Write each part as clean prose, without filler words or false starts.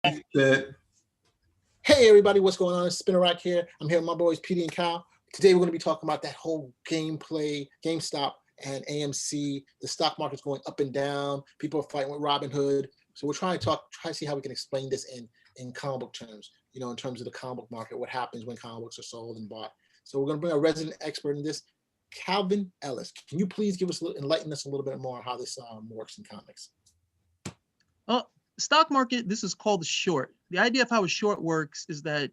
That Hey everybody, what's going on? It's Spinner Rack here. I'm here with my boys Petey and Cal. Today we're going to be talking about that whole gameplay, GameStop and AMC. The stock market's going up and down. People are fighting with Robinhood. So we're try to see how we can explain this in comic book terms. In terms of the comic book market, what happens when comic books are sold and bought. So we're going to bring a resident expert in this, Calvin Ellis. Can you please enlighten us a little bit more on how this works in comics? Stock market, this is called a short. The idea of how a short works is that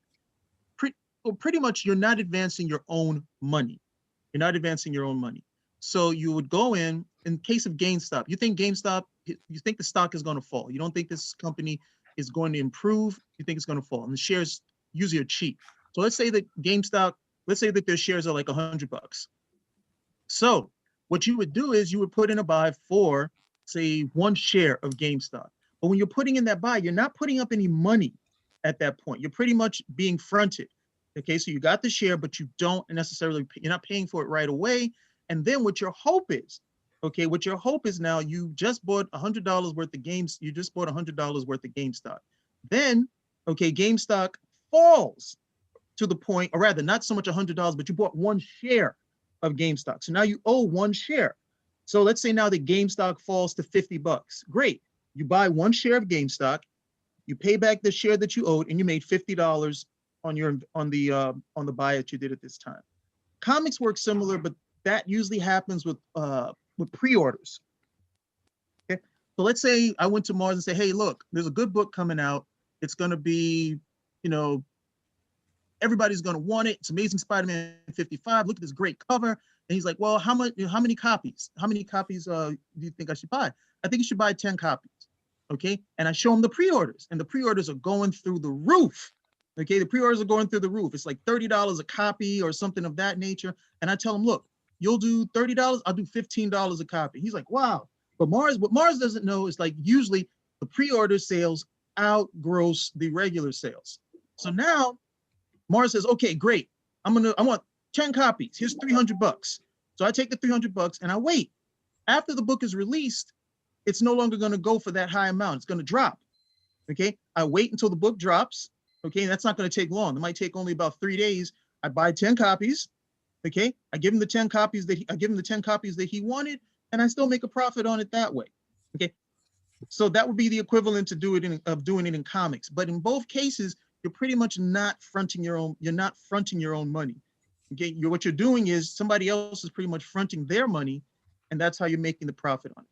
pretty much you're not advancing your own money. You're not advancing your own money. So you would go in case of GameStop, you think the stock is going to fall. You don't think this company is going to improve. You think it's going to fall. And the shares usually are cheap. So let's say that their shares are like $100. So what you would do is you would put in a buy for, say, one share of GameStop. But when you're putting in that buy, you're not putting up any money at that point. You're pretty much being fronted. Okay, so you got the share, but you're not paying for it right away. And then what your hope is now you just bought $100 worth of games. You just bought $100 worth of GameStop. Then, GameStop falls to the point, or rather, not so much $100, but you bought one share of GameStop. So now you owe one share. So let's say now that GameStop falls to $50. Great. You buy one share of GameStop, you pay back the share that you owed, and you made $50 on the buy that you did at this time. Comics work similar, but that usually happens with pre-orders. Okay, so let's say I went to Mars and say, hey, look, there's a good book coming out. It's going to be, everybody's going to want it. It's Amazing Spider-Man 55. Look at this great cover. And he's like, well, how many copies? How many copies do you think I should buy? I think you should buy 10 copies. Okay. And I show them the pre-orders, and the pre-orders are going through the roof. Okay. The pre-orders are going through the roof. It's like $30 a copy or something of that nature. And I tell him, look, you'll do $30. I'll do $15 a copy. He's like, wow. But what Mars doesn't know is, like, usually the pre-order sales outgross the regular sales. So now Mars says, okay, great. I want 10 copies. Here's $300. So I take the $300 and I wait. After the book is released, it's no longer going to go for that high amount. It's going to drop. Okay. I wait until the book drops. Okay. That's not going to take long. It might take only about 3 days. I buy 10 copies. Okay. I give him the 10 copies that he wanted, and I still make a profit on it that way. Okay. So that would be the equivalent of doing it in comics. But in both cases, you're pretty much not fronting your own money. Okay. What you're doing is somebody else is pretty much fronting their money, and that's how you're making the profit on it.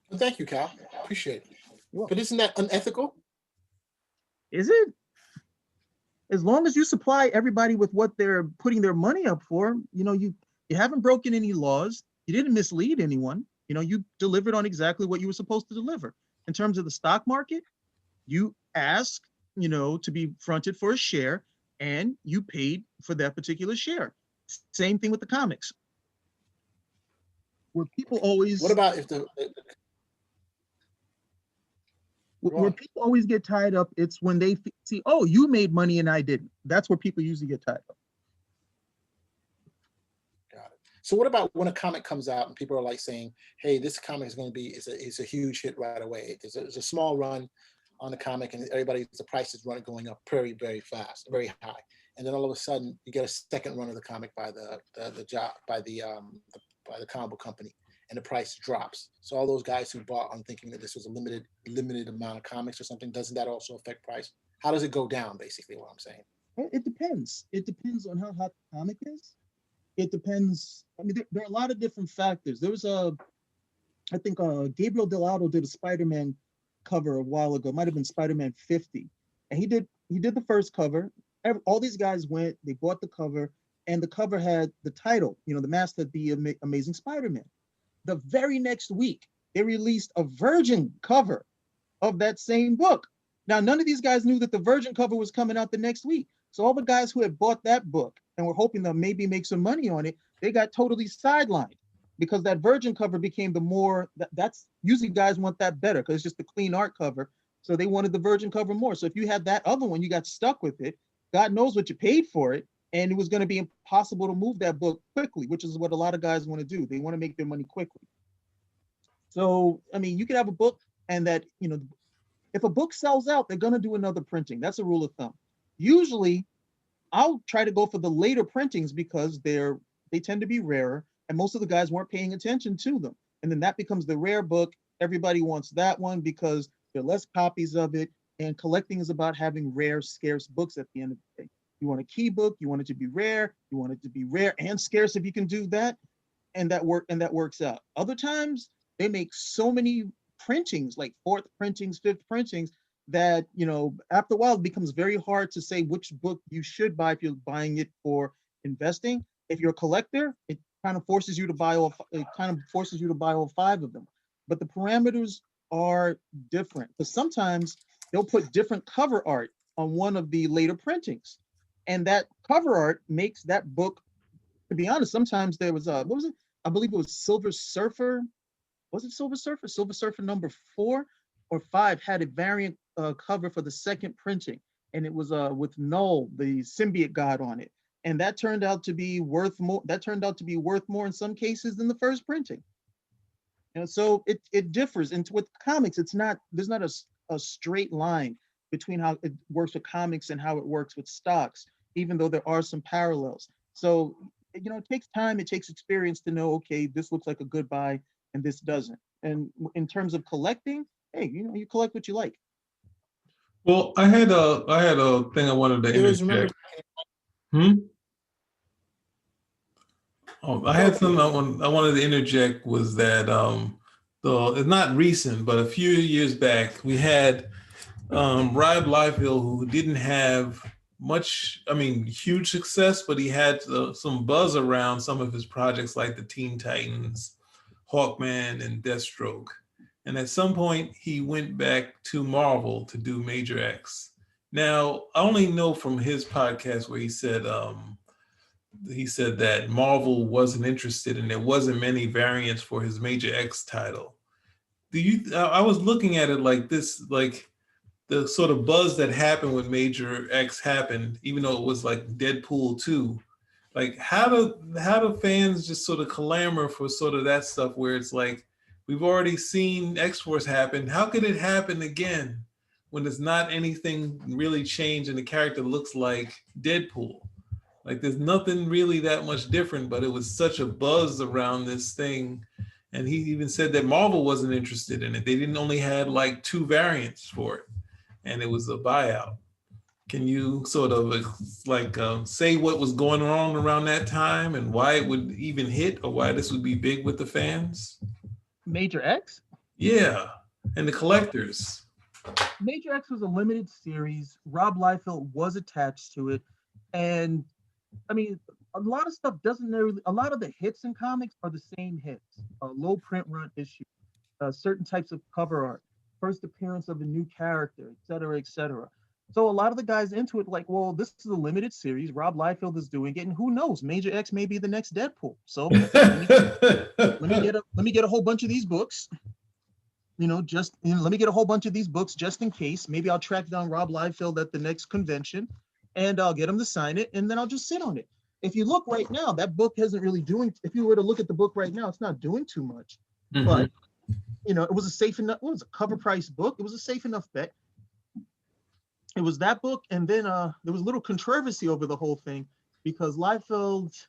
Well, thank you, Cal. Appreciate it. But isn't that unethical? Is it? As long as you supply everybody with what they're putting their money up for, you haven't broken any laws. You didn't mislead anyone. You delivered on exactly what you were supposed to deliver. In terms of the stock market, you ask, to be fronted for a share, and you paid for that particular share. Same thing with the comics. Where people always... What about if Where people always get tied up, it's when they see, oh, you made money and I didn't. That's where people usually get tied up. Got it. So what about when a comic comes out and people are like saying, hey, this comic is going to be, it's a huge hit right away. There's a small run on the comic, and the price is going up very, very fast, very high. And then all of a sudden you get a second run of the comic by the comic book company, and the price drops. So all those guys who bought on thinking that this was a limited amount of comics or something, doesn't that also affect price? How does it go down, basically, what I'm saying? Well, it depends. It depends on how hot the comic is. It depends. I mean, there are a lot of different factors. There was I think Gabriel Dell'Otto did a Spider-Man cover a while ago. It might have been Spider-Man 50. And he did the first cover. All these guys went, they bought the cover, and the cover had the title, the mask that the Amazing Spider-Man. The very next week, they released a virgin cover of that same book. Now, none of these guys knew that the virgin cover was coming out the next week. So all the guys who had bought that book and were hoping to maybe make some money on it, they got totally sidelined, because that virgin cover became that's usually guys want that better because it's just the clean art cover. So they wanted the virgin cover more. So if you had that other one, you got stuck with it. God knows what you paid for it. And it was going to be impossible to move that book quickly, which is what a lot of guys want to do. They want to make their money quickly. So, I mean, you could have a book and that, if a book sells out, they're going to do another printing. That's a rule of thumb. Usually, I'll try to go for the later printings because they tend to be rarer, and most of the guys weren't paying attention to them. And then that becomes the rare book. Everybody wants that one because there are less copies of it. And collecting is about having rare, scarce books at the end of the day. You want a key book, you want it to be rare, you want it to be rare and scarce if you can do that, and that works out. Other times they make so many printings, like fourth printings, fifth printings, that after a while it becomes very hard to say which book you should buy if you're buying it for investing. If you're a collector, it kind of forces you to buy all 5 of them. But the parameters are different, because sometimes they'll put different cover art on one of the later printings, and that cover art makes that book, to be honest, sometimes there was what was it? I believe it was Silver Surfer. Was it Silver Surfer? Silver Surfer number 4 or 5 had a variant cover for the second printing, and it was with Null, the symbiote god, on it, and that turned out to be worth more. That turned out to be worth more in some cases than the first printing. So it differs. And with comics, there's not a straight line between how it works with comics and how it works with stocks, even though there are some parallels. So it takes time, it takes experience to know, okay, this looks like a good buy and this doesn't. And in terms of collecting, hey, you collect what you like. Well, I had a thing I wanted to interject. I had something I wanted to interject, was that it's not recent, but a few years back we had Rob Liefeld, who didn't have much, huge success, but he had some buzz around some of his projects like the Teen Titans, Hawkman, and Deathstroke. And at some point, he went back to Marvel to do Major X. Now, I only know from his podcast where he said that Marvel wasn't interested and there wasn't many variants for his Major X title. I was looking at it like this, like the sort of buzz that happened when Major X happened, even though it was like Deadpool 2. Like, how do fans just sort of clamor for sort of that stuff where it's like, we've already seen X-Force happen. How could it happen again when there's not anything really changed and the character looks like Deadpool? Like, there's nothing really that much different, but it was such a buzz around this thing. And he even said that Marvel wasn't interested in it. They didn't only had like 2 variants for it, and it was a buyout. Can you sort of say what was going on around that time and why it would even hit, or why this would be big with the fans? Major X? Yeah, and the collectors. Major X was a limited series. Rob Liefeld was attached to it. And a lot of stuff a lot of the hits in comics are the same hits. Low print run issue, certain types of cover art, first appearance of a new character, et cetera, et cetera. So a lot of the guys into it, like, well, this is a limited series. Rob Liefeld is doing it, and who knows? Major X may be the next Deadpool. So let me get a whole bunch of these books. Let me get a whole bunch of these books just in case. Maybe I'll track down Rob Liefeld at the next convention, and I'll get him to sign it, and then I'll just sit on it. If you look right now, that book isn't really doing. If you were to look at the book right now, it's not doing too much. Mm-hmm. But it was a safe enough. It was a cover price book. It was a safe enough bet. It was that book, and then there was a little controversy over the whole thing because Liefeld,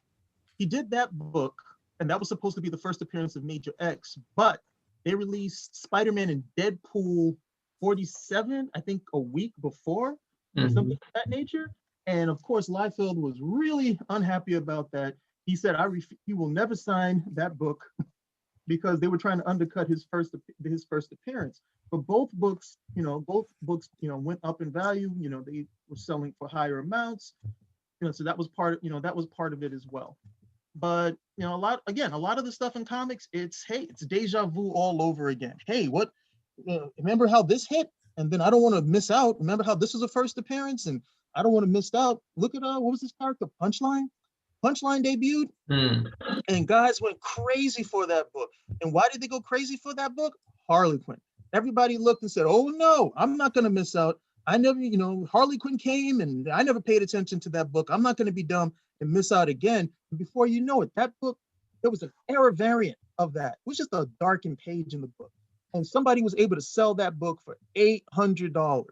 he did that book, and that was supposed to be the first appearance of Major X, but they released Spider-Man and Deadpool 47, I think, a week before, or something of that nature. And of course, Liefeld was really unhappy about that. He said, he will never sign that book because they were trying to undercut his first appearance. But both books, went up in value. They were selling for higher amounts. So that was part of it as well. But a lot of the stuff in comics, it's deja vu all over again. Hey, what? Remember how this hit? And then I don't want to miss out. Remember how this was a first appearance, and I don't want to miss out. Look at what was this character? Punchline. Punchline debuted, and guys went crazy for that book. And why did they go crazy for that book? Harley Quinn. Everybody looked and said, "Oh no, I'm not going to miss out. I never, Harley Quinn came, and I never paid attention to that book. I'm not going to be dumb and miss out again." And before you know it, that book, there was an error variant of that. It was just a darkened page in the book. and somebody was able to sell that book for $800,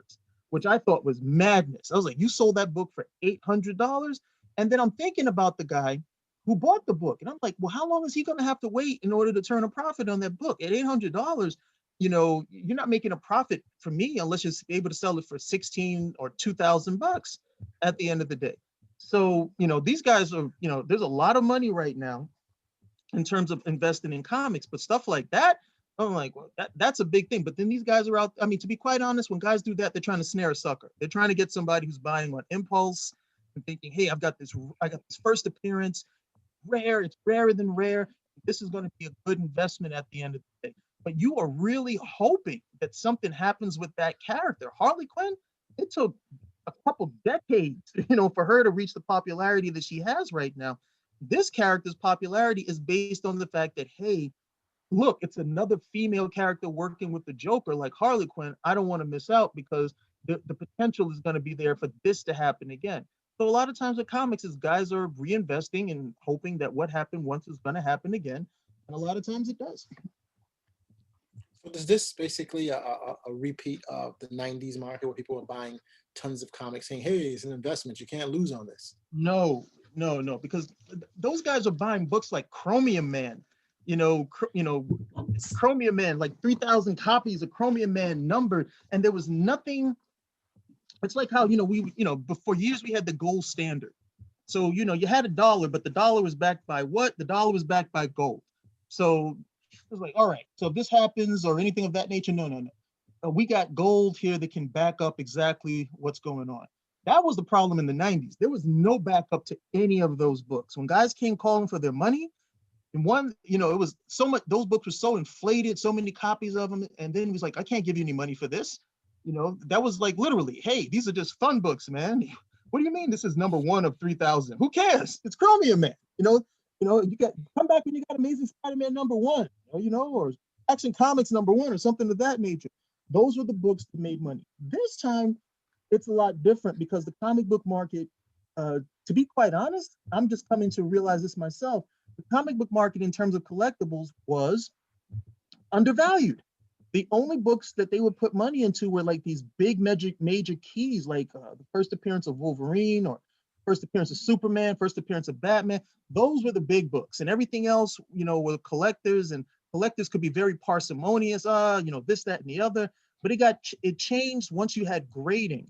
which I thought was madness. I was like, you sold that book for $800? And then I'm thinking about the guy who bought the book, and I'm like, well, how long is he going to have to wait in order to turn a profit on that book? At $800, you're not making a profit for me unless you're able to sell it for 16 or 2,000 bucks at the end of the day. So, these guys are, there's a lot of money right now in terms of investing in comics, but stuff like that, I'm like, well, that's a big thing. But then these guys are out. I mean, to be quite honest, when guys do that, they're trying to snare a sucker. They're trying to get somebody who's buying on impulse and thinking, hey, I got this first appearance, rare, it's rarer than rare. This is going to be a good investment at the end of the day. But you are really hoping that something happens with that character. Harley Quinn, it took a couple decades, for her to reach the popularity that she has right now. This character's popularity is based on the fact that, hey, look, it's another female character working with the Joker like Harley Quinn. I don't want to miss out because the potential is going to be there for this to happen again. So a lot of times with comics is guys are reinvesting and hoping that what happened once is going to happen again. And a lot of times it does. So is this basically a repeat of the 90s market where people were buying tons of comics saying, hey, it's an investment, you can't lose on this? No, because those guys are buying books like Chromium Man, Chromium Man, like 3,000 copies of Chromium Man numbered, and there was nothing. It's like how, before years we had the gold standard. So, you had a dollar, but the dollar was backed by what? The dollar was backed by gold. So it was like, all right, so if this happens or anything of that nature, no. We got gold here that can back up exactly what's going on. That was the problem in the 90s. There was no backup to any of those books. When guys came calling for their money, and one, it was so much, those books were so inflated, so many copies of them. And then he was like, I can't give you any money for this. That was like literally, hey, these are just fun books, man. What do you mean this is number one of 3,000? Who cares? It's Chromium Man. You got come back when you got Amazing Spider-Man number one, or Action Comics number one, or something of that nature. Those were the books that made money. This time, it's a lot different because the comic book market, to be quite honest, I'm just coming to realize this myself. The comic book market in terms of collectibles was undervalued. The only books that they would put money into were like these big major keys, like the first appearance of Wolverine or first appearance of Superman, first appearance of Batman. Those were the big books, and everything else, were collectors, and collectors could be very parsimonious, this, that, and the other. But it changed once you had grading.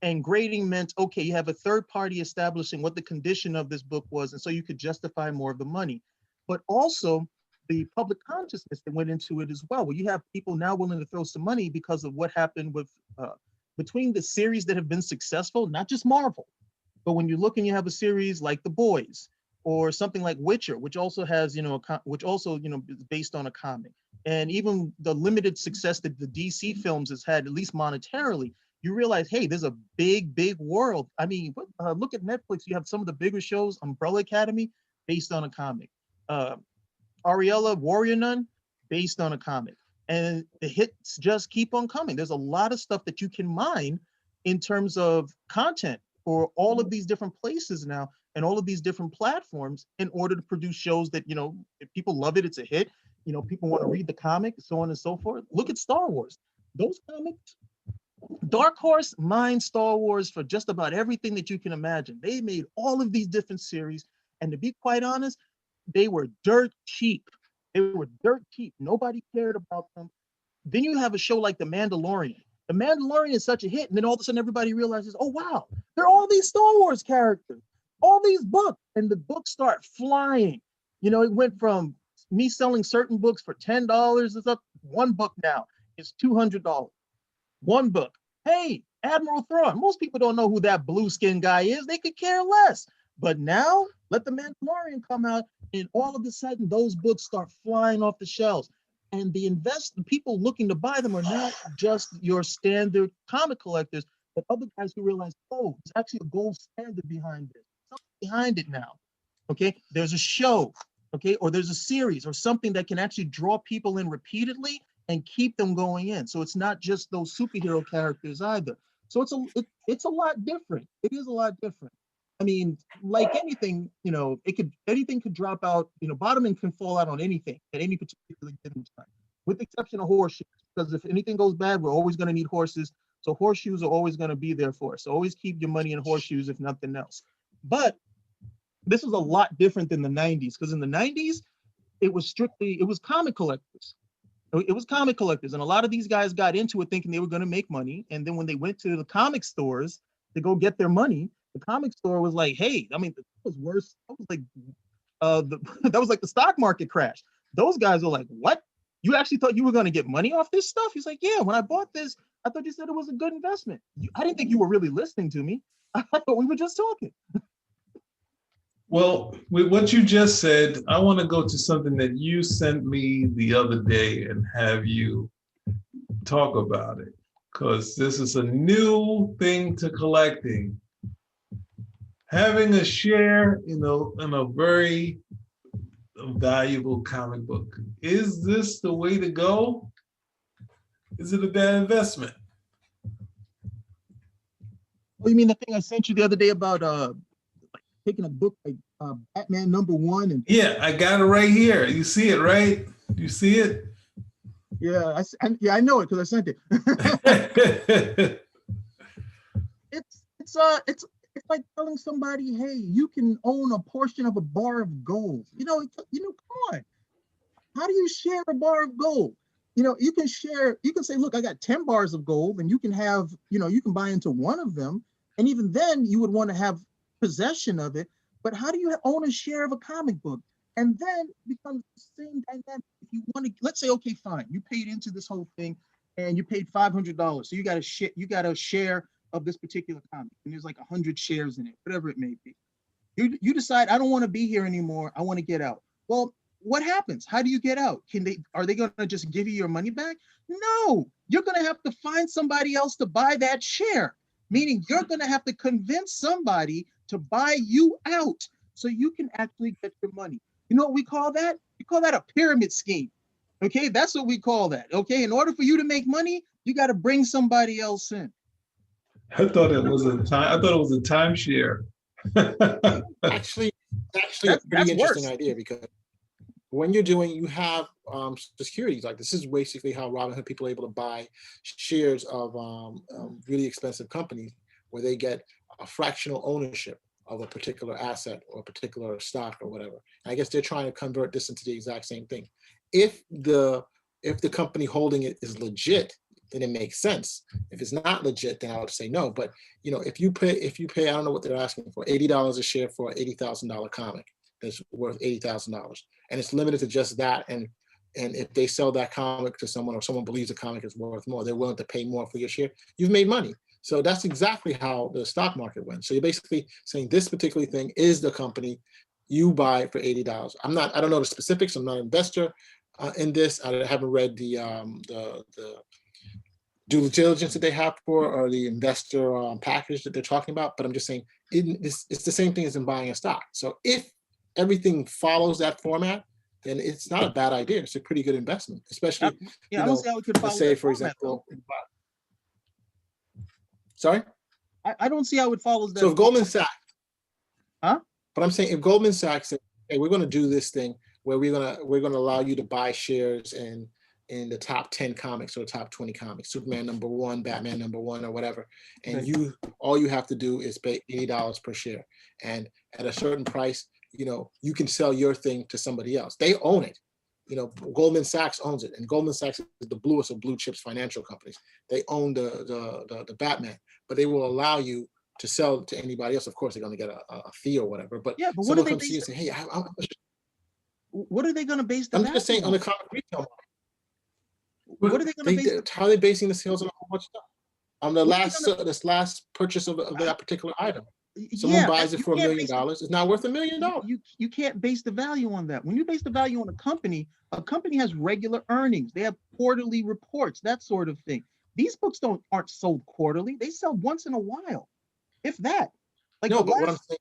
And grading meant, okay, you have a third party establishing what the condition of this book was, and so you could justify more of the money. But also the public consciousness that went into it as well, where you have people now willing to throw some money because of what happened with between the series that have been successful, not just Marvel, but when you look and you have a series like The Boys or something like Witcher, which also has, is based on a comic, and even the limited success that the DC films has had, at least monetarily, you realize, hey, there's a big world. I mean, look at Netflix. You have some of the bigger shows, Umbrella Academy, based on a comic. Ariella, Warrior Nun, based on a comic. And the hits just keep on coming. There's a lot of stuff that you can mine in terms of content for all of these different places now and all of these different platforms in order to produce shows that, if people love it, it's a hit. People want to read the comic, so on and so forth. Look at Star Wars. Those comics, Dark Horse mined Star Wars for just about everything that you can imagine. They made all of these different series, and to be quite honest, they were dirt cheap. Nobody cared about them. Then you have a show like The Mandalorian. The Mandalorian is such a hit, and then all of a sudden everybody realizes, oh wow, there are all these Star Wars characters, all these books, and the books start flying. It went from me selling certain books for $10, it's up one book now is $200. One book. Hey, Admiral Thrawn. Most people don't know who that blue skin guy is. They could care less. But now, let The Mandalorian come out, and all of a sudden, those books start flying off the shelves. And the people looking to buy them are not just your standard comic collectors, but other guys who realize, oh, there's actually a gold standard behind this. Something behind it now. Okay, there's a show, okay, or there's a series or something that can actually draw people in repeatedly and keep them going in. So it's not just those superhero characters either. So it's a lot different. It is a lot different. I mean, like anything, anything could drop out, bottoming can fall out on anything at any particular given time. with the exception of horseshoes, because if anything goes bad, we're always going to need horses. So horseshoes are always going to be there for us. So always keep your money in horseshoes, if nothing else. But this was a lot different than the 90s, because in the 90s, it was comic collectors. It was comic collectors. And a lot of these guys got into it thinking they were going to make money. And then when they went to the comic stores to go get their money, the comic store was like, hey, I mean, that was worse. That was like, that was like the stock market crash. Those guys were like, what? You actually thought you were going to get money off this stuff? He's like, yeah, when I bought this, I thought you said it was a good investment. I didn't think you were really listening to me. I thought we were just talking. Well, with what you just said, I want to go to something that you sent me the other day and have you talk about it, because this is a new thing to collecting. Having a share in a very valuable comic book. Is this the way to go? Is it a bad investment? Oh, you mean the thing I sent you the other day about taking a book like Batman #1 and Yeah, I got it right here. You see it, right? You see it? yeah, I know it because I sent it. It's like telling somebody, hey, you can own a portion of a bar of gold. Come on. How do you share a bar of gold? You can say, look, I got 10 bars of gold, and you can have, you can buy into one of them. And even then you would want to have possession of it. But how do you own a share of a comic book? And then it becomes the same dynamic. If you want to, let's say, okay, fine, you paid into this whole thing and you paid $500. So you got a share of this particular comic, and there's like 100 shares in it, whatever it may be. You decide, I don't want to be here anymore. I want to get out. Well, what happens? How do you get out? Are they going to just give you your money back? No, you're going to have to find somebody else to buy that share, meaning you're going to have to convince somebody to buy you out so you can actually get your money. You know what we call that? We call that a pyramid scheme. Okay, that's what we call that. Okay, in order for you to make money, you got to bring somebody else in. I thought it was a timeshare. Actually, a pretty interesting idea, because when you have securities, like this is basically how Robinhood people are able to buy shares of really expensive companies, where they get a fractional ownership of a particular asset or a particular stock or whatever. And I guess they're trying to convert this into the exact same thing. If the company holding it is legit, then it makes sense. If it's not legit, then I would say no. But if you pay, I don't know what they're asking for, $80 a share for an $80,000 comic that's worth $80,000, and it's limited to just that. And if they sell that comic to someone, or someone believes the comic is worth more, they're willing to pay more for your share. You've made money. So that's exactly how the stock market went. So you're basically saying this particular thing is the company, you buy it for $80. I don't know the specifics. I'm not an investor in this. I haven't read the due diligence that they have for, or the investor package that they're talking about. But I'm just saying it's the same thing as in buying a stock. So if everything follows that format, then it's not a bad idea. It's a pretty good investment, especially, I don't see how it could follow. let's say, for example, sorry? I don't see how it follows that. So if Goldman Sachs, huh? But I'm saying if Goldman Sachs said, hey, we're going to do this thing where we're going to allow you to buy shares in the top 10 comics or the top 20 comics, Superman #1, Batman #1, or whatever, and all you have to do is pay $80 per share, and at a certain price, you can sell your thing to somebody else. They own it. Goldman Sachs owns it, and Goldman Sachs is the bluest of blue chips financial companies. They own the Batman, but they will allow you to sell to anybody else. Of course, they're going to get a fee or whatever. But yeah, but someone comes to you and say, "Hey, what are they going to base the? I'm just saying on the comic retail market. What are they going to base? How are they basing the sales on a whole bunch of stuff? On the this last purchase of that particular item. Someone buys it for $1 million. It's not worth $1 million. You can't base the value on that. When you base the value on a company has regular earnings. They have quarterly reports, that sort of thing. These books aren't sold quarterly. They sell once in a while, if that. Like but what I'm saying,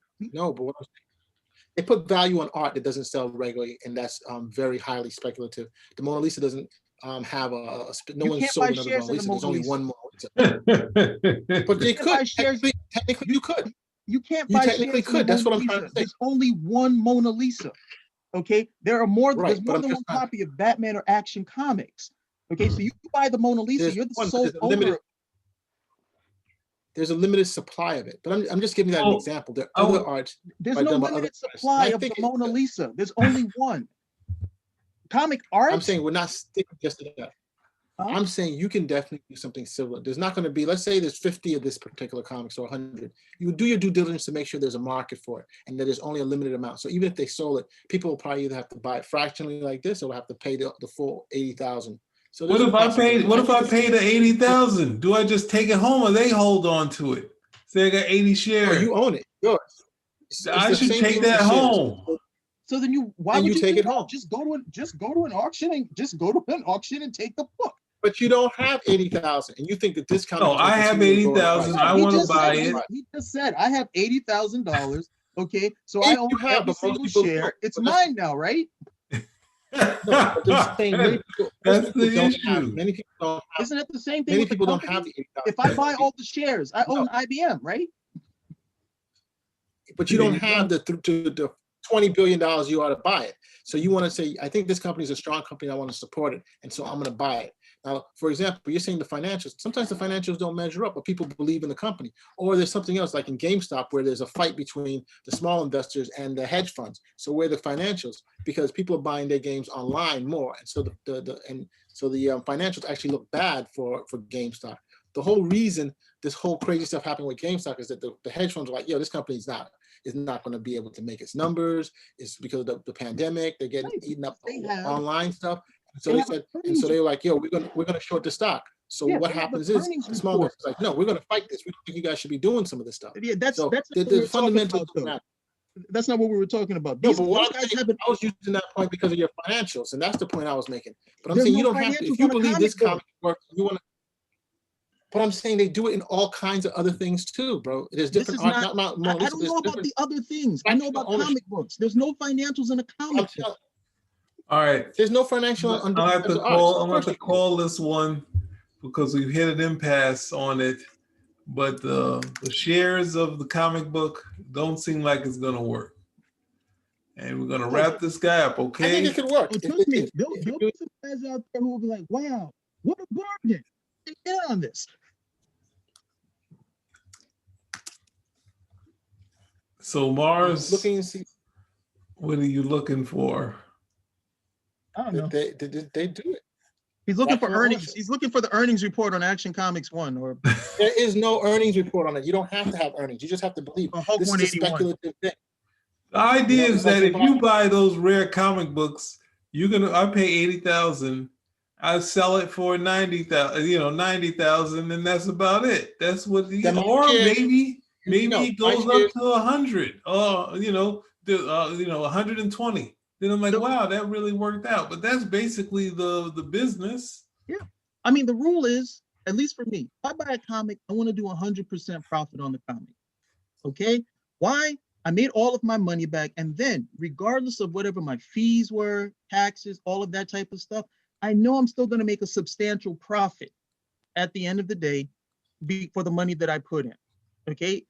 they put value on art that doesn't sell regularly, and that's very highly speculative. The Mona Lisa doesn't have no one sold another Mona Lisa. There's only one Mona Lisa. But they could. Technically, you could. You can't buy technically could. That's what I'm trying to say. There's only one Mona Lisa. Okay, there are more. Right, There's but more I'm than just one not. copy of Batman or Action Comics. Okay, so you buy the Mona Lisa, There's you're the one, but sole there's a owner. limited. There's a limited supply of it, but I'm just giving that an Oh, example. There are other art There's by no done by other limited artists, and supply I of the think Mona Lisa. There's only one. Comic I'm art. saying we're not sticking just to that. Huh? I'm saying you can definitely do something similar. There's not going to be, let's say there's 50 of this particular comics or 100. You would do your due diligence to make sure there's a market for it and that there's only a limited amount. So even if they sold it, people will probably either have to buy it fractionally like this or will have to pay the full 80,000. So what there's a if I possibility. paid? What if I think pay the 80,000? Do I just take it home or they hold on to it? Say I got 80 no, shares. you own it. Yours. It's I the should same take thing with that the shares. home. So then why And would you you take do it that? home. Just go to an auction and take the book. But you don't have 80,000, and you think that this comic No, is going I to have continue to go in 80,000. price. I He want to just buy said, it. he just said, I have $80,000. Okay, so If I own you have, every but most single people share. don't. It's But that's- mine now, right? No, but I'm saying many people, That's most people the don't issue. have. Many people don't have. Isn't it the same thing Many with the people don't have company? the 80,000. If I buy all the shares, I own IBM, right? But you There don't you have the $20 billion you ought to buy it. So you want to say, I think this company is a strong company. I want to support it, and so I'm going to buy it. Now, for example, you're saying the financials. Sometimes the financials don't measure up, but people believe in the company. Or there's something else, like in GameStop, where there's a fight between the small investors and the hedge funds. So where the financials, because people are buying their games online more, and so the financials actually look bad for GameStop. The whole reason this whole crazy stuff happened with GameStop is that the hedge funds are like, yo, this company is not going to be able to make its numbers. It's because of the pandemic. They're getting eaten up online stuff. So they said, and so they were like, yo, we're gonna short the stock. So what happens is the small investors like, no, we're gonna fight this. We think you guys should be doing some of this stuff. Yeah, that's so not what the fundamentals about, matter. That's not what we were talking about. No, but what I was using that point because of your financials, and that's the point I was making. But I'm saying you don't have to. If you believe this comic works, you want to. But I'm saying they do it in all kinds of other things too, bro. There's different art. I don't know about the other things. I know about comic books. There's no financials in a comic book. All right. There's no financial. I'll have to call this one because we've hit an impasse on it. But the shares of the comic book don't seem like it's gonna work. And we're gonna wrap this guy up, okay? I think it could work. Oh, trust me, there'll be some guys out there who will be like, "Wow, what a bargain! Get on this." So Mars, looking and see. What are you looking for? I don't know. They do it. He's looking for earnings. He's looking for the earnings report on Action Comics 1. Or there is no earnings report on it. You don't have to have earnings. You just have to believe. This is a speculative thing. The idea is that if you buy those rare comic books, I pay 80,000. I sell it for 90,000. 90,000, and that's about it. That's what maybe it goes up to 100. Or 120. Then I'm like, wow, that really worked out. But that's basically the business. Yeah. I mean, the rule is, at least for me, if I buy a comic, I want to do 100% profit on the comic. Okay? Why? I made all of my money back. And then, regardless of whatever my fees were, taxes, all of that type of stuff, I know I'm still going to make a substantial profit at the end of the day for the money that I put in. Okay?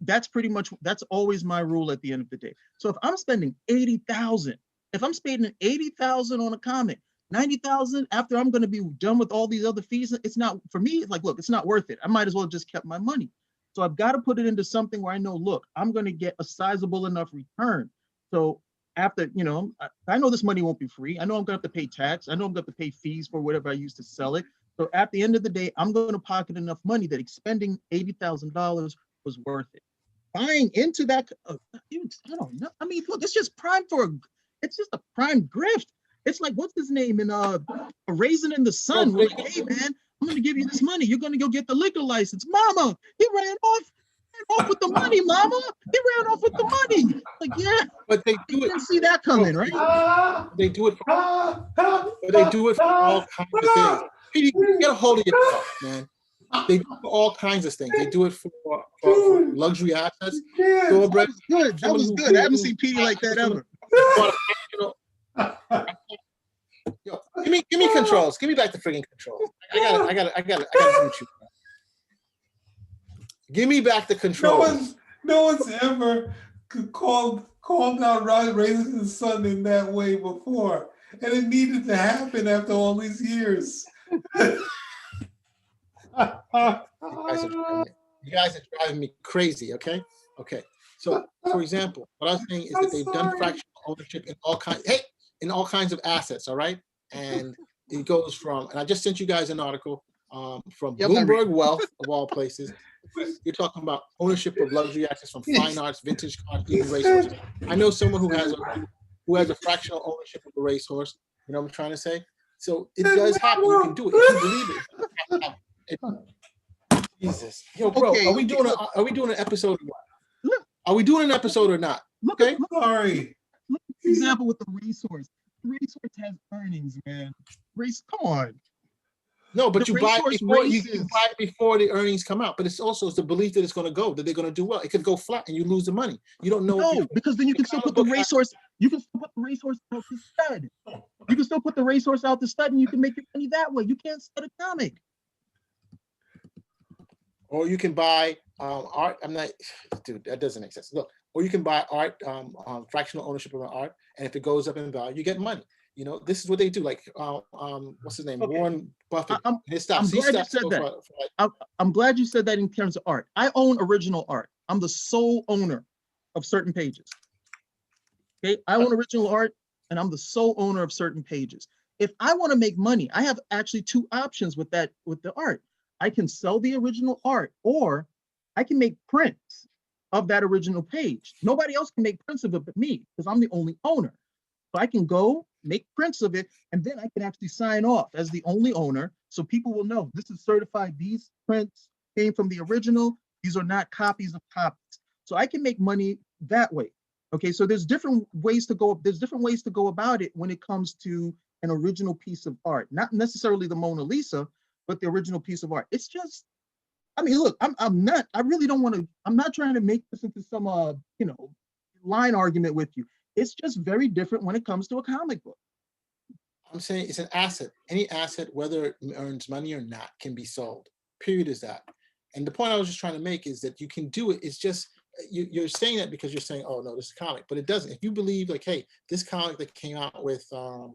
That's always my rule at the end of the day. So if I'm spending 80,000, if I'm spending 80,000 on a comic, 90,000 after I'm going to be done with all these other fees, it's not, for me, it's like, look, it's not worth it. I might as well just kept my money. So I've got to put it into something where I know, look, I'm going to get a sizable enough return. So after, I know this money won't be free. I know I'm going to have to pay tax. I know I'm going to have to pay fees for whatever I used to sell it. So at the end of the day, I'm going to pocket enough money that expending $80,000 was worth it. Buying into that, I don't know. I mean, look, it's just it's just a prime grift. It's like, what's his name in A Raisin in the Sun? We're like, hey man, I'm gonna give you this money. You're gonna go get the liquor license. Mama, he ran off with the money, mama. He ran off with the money. Like, yeah, but they didn't see that coming, right? They do it for all kinds of things. Petey, get a hold of yourself, man. They do for all kinds of things. They do it for luxury assets. That was good. I haven't seen Petey like that ever. Yo, give me controls. Give me back the freaking controls. I gotta mute you. Give me back the controls. No one's ever called out racism's son in that way before, and it needed to happen after all these years. You guys are driving me crazy. Okay. Okay. So, for example, what I was saying is that they've done fractional ownership in all kinds. Hey, in all kinds of assets. All right, and it goes from. And I just sent you guys an article from Bloomberg Wealth of all places. You're talking about ownership of luxury assets from fine arts, vintage cars, even racehorses. I know someone who has a fractional ownership of a racehorse. You know what I'm trying to say? So it does happen. You can do it if you believe it. Jesus, yo, bro, Okay, are we doing an episode or what? Look. Are we doing an episode or not? Okay. Sorry. Look at the example with the racehorse. The racehorse has earnings, man. Come on. No, but The you buy racehorse it before you races. buy it before the earnings come out. But it's also the belief that it's going to go, that they're going to do well. It could go flat and you lose the money. You don't know. No, because then you can still put the racehorse. You can still put the racehorse out the stud. You can still put the racehorse out the stud, and you can make your money that way. You can't stud a comic. Or you can buy art. I'm not, dude. That doesn't make sense. Look, or you can buy art, fractional ownership of an art, and if it goes up in value, you get money. You know, this is what they do. Like, what's his name? Okay. Warren Buffett. I'm glad you said that. I'm glad you said that in terms of art. I own original art. I'm the sole owner of certain pages. Okay, I own original art, and I'm the sole owner of certain pages. If I want to make money, I have actually two options with the art. I can sell the original art, or I can make prints of that original page. Nobody else can make prints of it but me, because I'm the only owner. So I can go make prints of it, and then I can actually sign off as the only owner, so people will know this is certified. These prints came from the original. These are not copies of copies. So I can make money that way. Okay, so there's different ways to go. There's different ways to go about it when it comes to an original piece of art, not necessarily the Mona Lisa, but the original piece of art. It's just, I mean, look, I really don't want to, I'm not trying to make this into some, line argument with you. It's just very different when it comes to a comic book. I'm saying it's an asset. Any asset, whether it earns money or not, can be sold. Period is that. And the point I was just trying to make is that you can do it. It's just, you're saying that because you're saying, oh no, this is a comic, but it doesn't. If you believe like, hey, this comic that came out with, I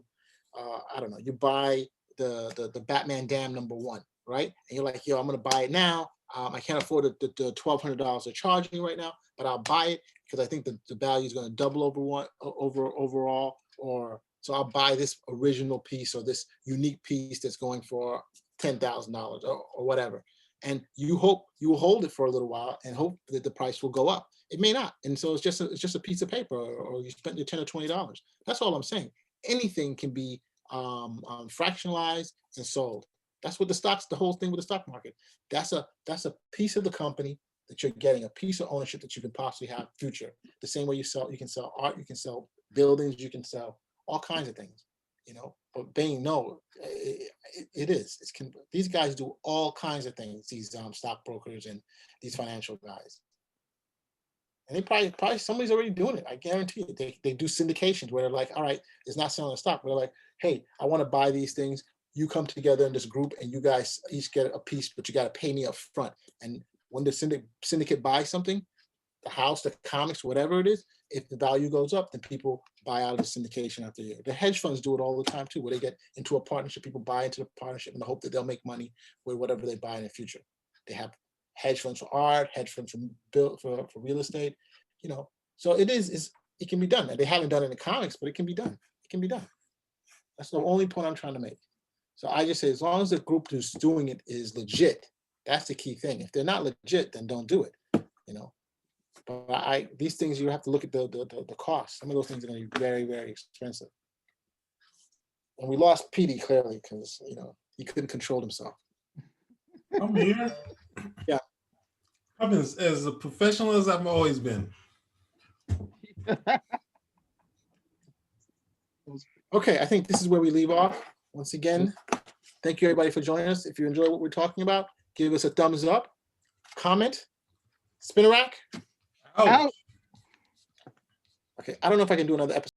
don't know, you buy the Batman Damn #1, right? And you're like, yo, I'm gonna buy it now. I can't afford the $1,200 they're charging right now, but I'll buy it because I think the value is going to double overall. Or so I'll buy this original piece or this unique piece that's going for $10,000 or whatever. And you hope you will hold it for a little while and hope that the price will go up. It may not, and so it's just a piece of paper, or you spent your $10 or $20. That's all I'm saying. Anything can be fractionalized and sold. That's what the whole thing with the stock market. That's a piece of the company that you're getting, a piece of ownership that you can possibly have future. The same way you can sell art, you can sell buildings, you can sell all kinds of things, But Bain, no, it is. These guys do all kinds of things. These stockbrokers and these financial guys. And they probably somebody's already doing it. I guarantee you. They do syndications where they're like, all right, it's not selling a stock, but they're like, hey, I want to buy these things. You come together in this group and you guys each get a piece, but you got to pay me up front. And when the syndicate buys something, the house, the comics, whatever it is, if the value goes up, then people buy out of the syndication after a year. The hedge funds do it all the time too, where they get into a partnership, people buy into the partnership in the hope that they'll make money with whatever they buy in the future. They have hedge funds for art, hedge funds for real estate, So it can be done. And they haven't done it in the comics, but it can be done. It can be done. That's the only point I'm trying to make. So I just say, as long as the group who's doing it is legit, that's the key thing. If they're not legit, then don't do it. But these things, you have to look at the cost. Some of those things are going to be very, very expensive. And we lost PD clearly because he couldn't control himself. I'm here. Yeah. I've been as a professional as I've always been. Okay, I think this is where we leave off. Once again, thank you everybody for joining us. If you enjoy what we're talking about, give us a thumbs up, comment, spin a rack. Out. Okay, I don't know if I can do another episode.